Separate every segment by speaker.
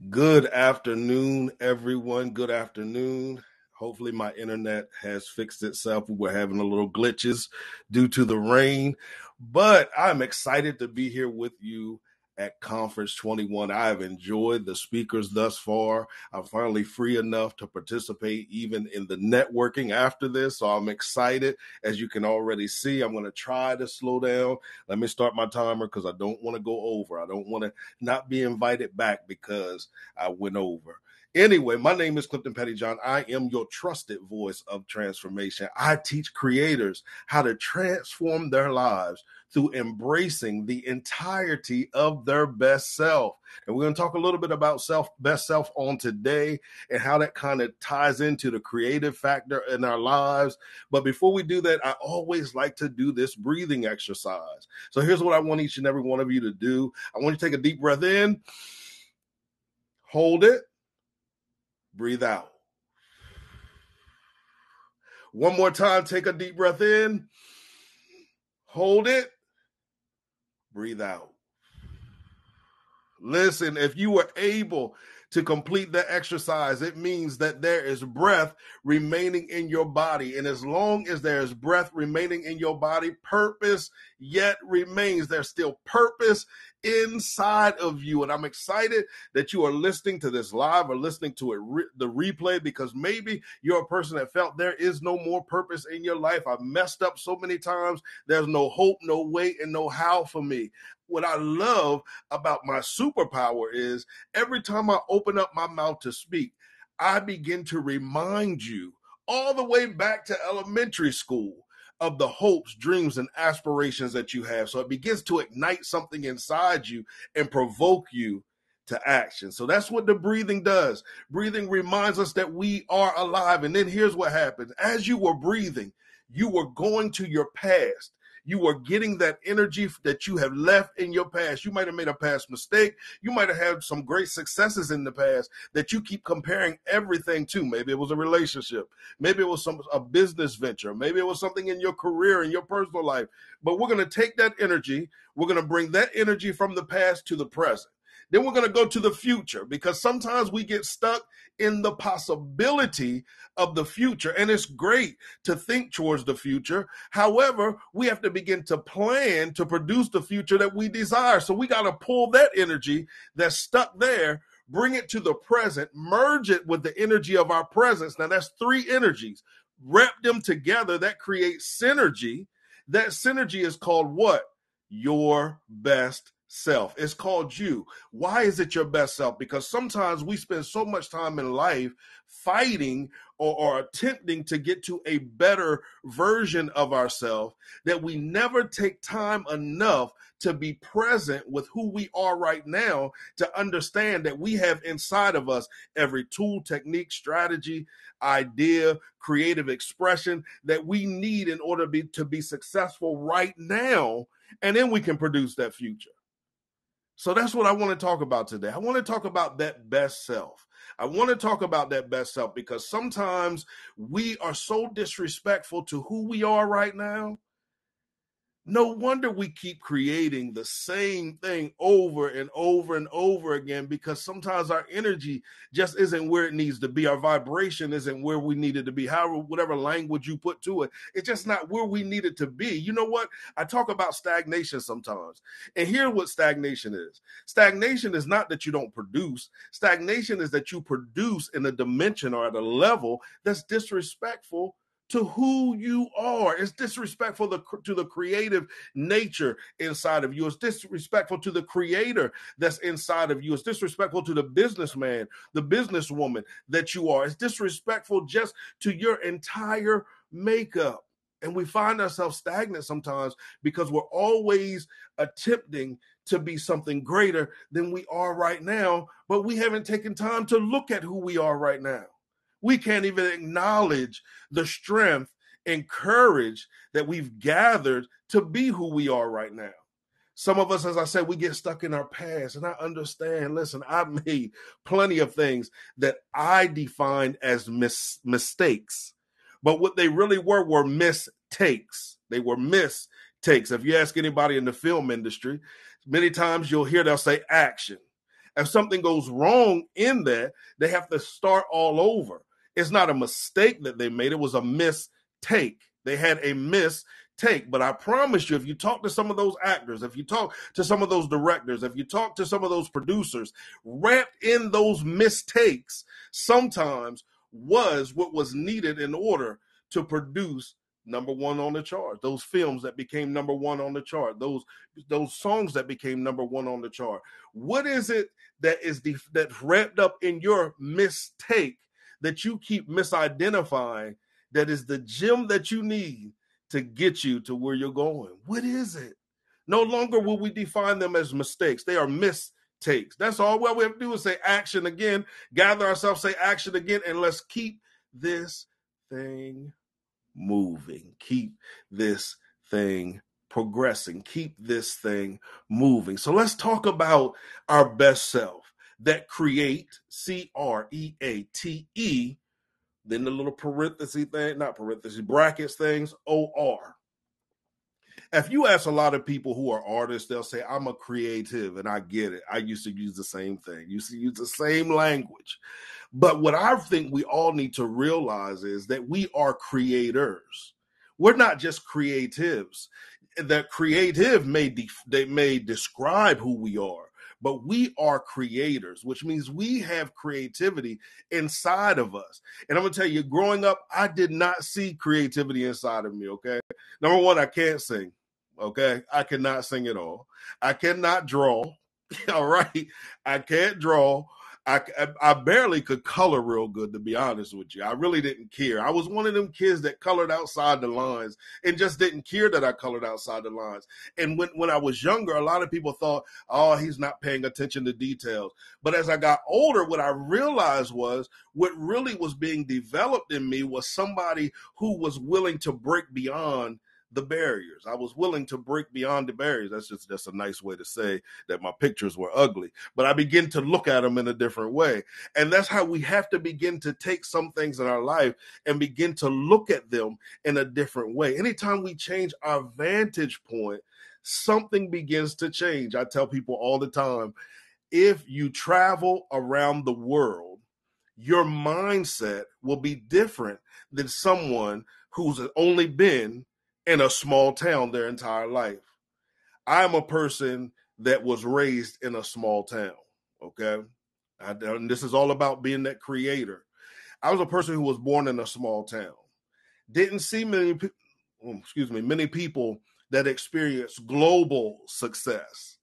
Speaker 1: Good afternoon, everyone. Good afternoon. Hopefully my internet has fixed itself. We're having a little glitches due to the rain, but I'm excited to be here with you at Conference 21. I have enjoyed the speakers thus far. I'm finally free enough to participate even in the networking after this. So I'm excited. As you can already see, I'm going to try to slow down. Let me start my timer because I don't want to go over. I don't want to not be invited back because I went over. Anyway, my name is Clifton Pettyjohn. I am your trusted voice of transformation. I teach creators how to transform their lives through embracing the entirety of their best self. And we're going to talk a little bit about best self on today and how that kind of ties into the creative factor in our lives. But before we do that, I always like to do this breathing exercise. So here's what I want each and every one of you to do. I want you to take a deep breath in, hold it, breathe out. One more time, take a deep breath in, hold it, breathe out. Listen, if you were able to complete the exercise, it means that there is breath remaining in your body. And as long as there is breath remaining in your body, purpose yet remains. There's still purpose inside of you. And I'm excited that you are listening to this live or listening to it the replay, because maybe you're a person that felt there is no more purpose in your life. I've messed up so many times. There's no hope, no way, and no how for me. What I love about my superpower is every time I open up my mouth to speak, I begin to remind you all the way back to elementary school of the hopes, dreams, and aspirations that you have. So it begins to ignite something inside you and provoke you to action. So that's what the breathing does. Breathing reminds us that we are alive. And then here's what happens. As you were breathing, you were going to your past. You are getting that energy that you have left in your past. You might have made a past mistake. You might have had some great successes in the past that you keep comparing everything to. Maybe it was a relationship. Maybe it was a business venture. Maybe it was something in your career, in your personal life. But we're going to take that energy. We're going to bring that energy from the past to the present. Then we're going to go to the future, because sometimes we get stuck in the possibility of the future. And it's great to think towards the future. However, we have to begin to plan to produce the future that we desire. So we got to pull that energy that's stuck there, bring it to the present, merge it with the energy of our presence. Now that's three energies. Wrap them together. That creates synergy. That synergy is called what? Your best self. It's called you. Why is it your best self? Because sometimes we spend so much time in life fighting or attempting to get to a better version of ourselves that we never take time enough to be present with who we are right now, to understand that we have inside of us every tool, technique, strategy, idea, creative expression that we need in order to be successful right now. And then we can produce that future. So that's what I want to talk about today. I want to talk about that best self. I want to talk about that best self because sometimes we are so disrespectful to who we are right now. No wonder we keep creating the same thing over and over and over again, because sometimes our energy just isn't where it needs to be. Our vibration isn't where we need it to be. However, whatever language you put to it, it's just not where we need it to be. You know what? I talk about stagnation sometimes. And here's what stagnation is. Stagnation is not that you don't produce. Stagnation is that you produce in a dimension or at a level that's disrespectful to who you are. It's disrespectful to the creative nature inside of you. It's disrespectful to the creator that's inside of you. It's disrespectful to the businessman, the businesswoman that you are. It's disrespectful just to your entire makeup. And we find ourselves stagnant sometimes because we're always attempting to be something greater than we are right now, but we haven't taken time to look at who we are right now. We can't even acknowledge the strength and courage that we've gathered to be who we are right now. Some of us, as I said, we get stuck in our past, and I understand. Listen, I've made plenty of things that I defined as mistakes, but what they really were mistakes. They were mistakes. If you ask anybody in the film industry, many times you'll hear they'll say action. If something goes wrong in that, they have to start all over. It's not a mistake that they made. It was a mistake. They had a mistake. But I promise you, if you talk to some of those actors, if you talk to some of those directors, if you talk to some of those producers, wrapped in those mistakes sometimes was what was needed in order to produce number one on the chart. Those films that became number one on the chart, those songs that became number one on the chart. What is it that's wrapped up in your mistake that you keep misidentifying that is the gem that you need to get you to where you're going? What is it? No longer will we define them as mistakes. They are mistakes. That's all we have to do is say action again, gather ourselves, say action again, and let's keep this thing moving. Keep this thing progressing. Keep this thing moving. So let's talk about our best self that create, CREATE, then the little parenthesis thing, not parenthesis, brackets things, OR. If you ask a lot of people who are artists, they'll say, I'm a creative, and I get it. I used to use the same thing. Used to use the same language. But what I think we all need to realize is that we are creators. We're not just creatives. That creative they may describe who we are, but we are creators, which means we have creativity inside of us. And I'm going to tell you, growing up, I did not see creativity inside of me, okay? Number one, I can't sing, okay? I cannot sing at all. I cannot draw, all right? I can't draw. I barely could color real good, to be honest with you. I really didn't care. I was one of them kids that colored outside the lines and just didn't care that I colored outside the lines. And when I was younger, a lot of people thought, oh, he's not paying attention to details. But as I got older, what I realized was what really was being developed in me was somebody who was willing to break beyond the barriers. I was willing to break beyond the barriers. That's a nice way to say that my pictures were ugly, but I begin to look at them in a different way. And that's how we have to begin to take some things in our life and begin to look at them in a different way. Anytime we change our vantage point, something begins to change. I tell people all the time, if you travel around the world, your mindset will be different than someone who's only been in a small town their entire life. I'm a person that was raised in a small town, okay? And this is all about being that creator. I was a person who was born in a small town. Didn't see many people that experience global success.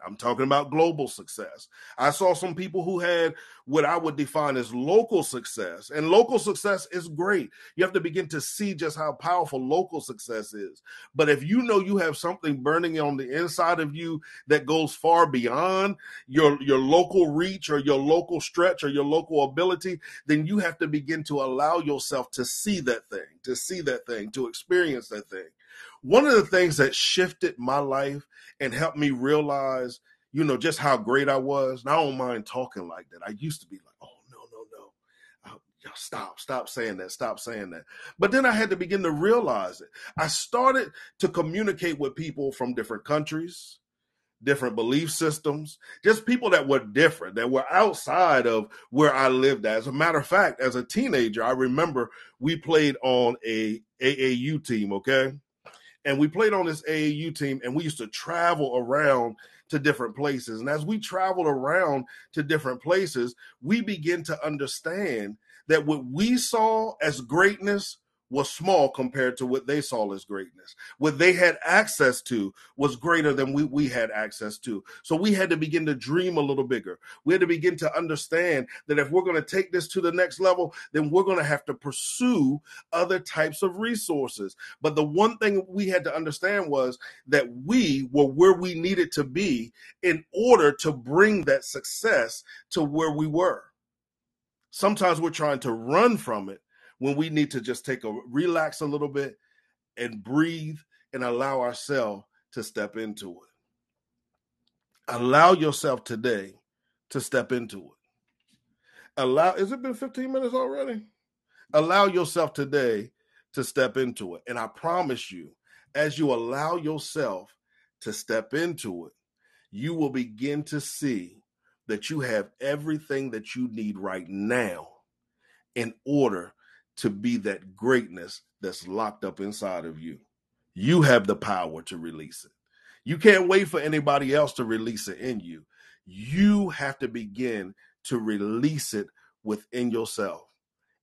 Speaker 1: I'm talking about global success. I saw some people who had what I would define as local success, and local success is great. You have to begin to see just how powerful local success is. But if you know you have something burning on the inside of you that goes far beyond your local reach or your local stretch or your local ability, then you have to begin to allow yourself to see that thing, to experience that thing. One of the things that shifted my life and helped me realize, just how great I was. And I don't mind talking like that. I used to be like, oh, no. Stop saying that. But then I had to begin to realize it. I started to communicate with people from different countries, different belief systems, just people that were different, that were outside of where I lived at. As a matter of fact, as a teenager, I remember we played on a AAU team, okay? And we played on this AAU team, and we used to travel around to different places. And as we traveled around to different places, we began to understand that what we saw as greatness was small compared to what they saw as greatness. What they had access to was greater than we had access to. So we had to begin to dream a little bigger. We had to begin to understand that if we're going to take this to the next level, then we're going to have to pursue other types of resources. But the one thing we had to understand was that we were where we needed to be in order to bring that success to where we were. Sometimes we're trying to run from it when we need to just relax a little bit and breathe and allow ourselves to step into it. Allow yourself today to step into it. Has it been 15 minutes already? Allow yourself today to step into it. And I promise you, as you allow yourself to step into it, you will begin to see that you have everything that you need right now in order to be that greatness that's locked up inside of you. You have the power to release it. You can't wait for anybody else to release it in you. You have to begin to release it within yourself.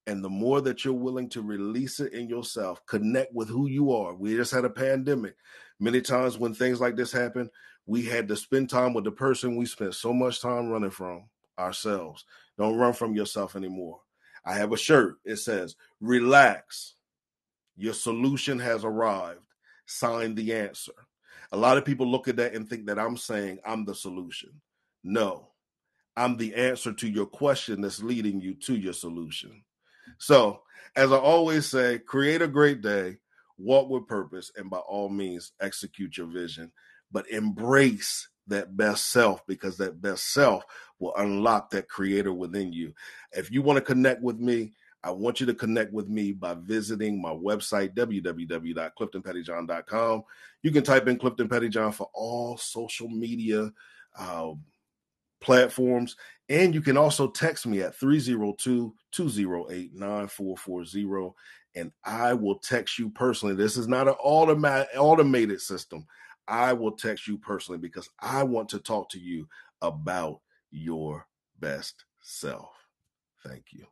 Speaker 1: And the more that you're willing to release it in yourself, connect with who you are. We just had a pandemic. Many times when things like this happen, we had to spend time with the person we spent so much time running from, ourselves. Don't run from yourself anymore. I have a shirt. It says, relax. Your solution has arrived. Sign the answer. A lot of people look at that and think that I'm saying I'm the solution. No, I'm the answer to your question that's leading you to your solution. So, as I always say, create a great day, walk with purpose, and by all means, execute your vision. But embrace that best self, because that best self will unlock that creator within you. If you want to connect with me, I want you to connect with me by visiting my website, www.cliftonpettyjohn.com. You can type in Clifton Pettyjohn for all social media platforms. And you can also text me at 302-208-9440, and I will text you personally. This is not an automated system. I will text you personally because I want to talk to you about your best self. Thank you.